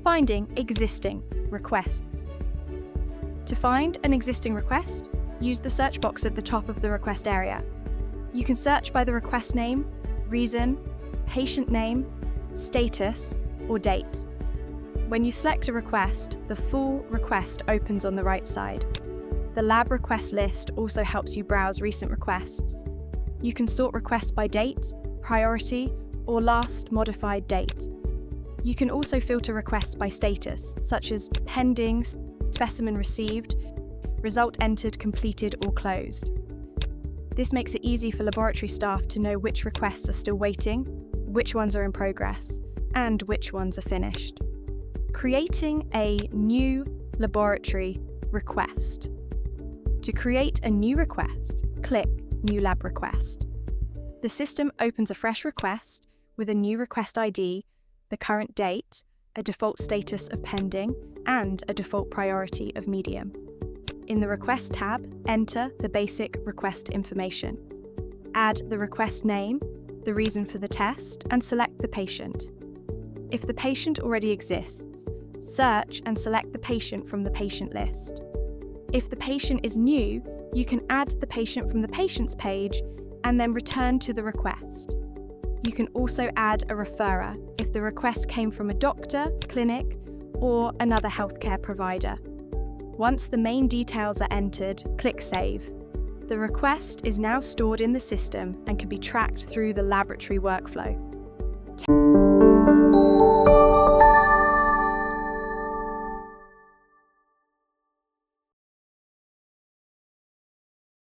Finding existing requests. To find an existing request, use the search box at the top of the request area. You can search by the request name, reason, patient name, status, or date. When you select a request, the full request opens on the right side. The lab request list also helps you browse recent requests. You can sort requests by date, priority, or last modified date. You can also filter requests by status, such as pending, specimen received, result entered, completed, or closed. This makes it easy for laboratory staff to know which requests are still waiting, which ones are in progress, and which ones are finished. Creating a new laboratory request. To create a new request, click New Lab Request. The system opens a fresh request with a new request ID, the current date, a default status of pending, and a default priority of medium. In the Request tab, enter the basic request information. Add the request name, the reason for the test, and select the patient. If the patient already exists, search and select the patient from the patient list. If the patient is new, you can add the patient from the patients page and then return to the request. You can also add a referrer if the request came from a doctor, clinic, or another healthcare provider. Once the main details are entered, click Save. The request is now stored in the system and can be tracked through the laboratory workflow.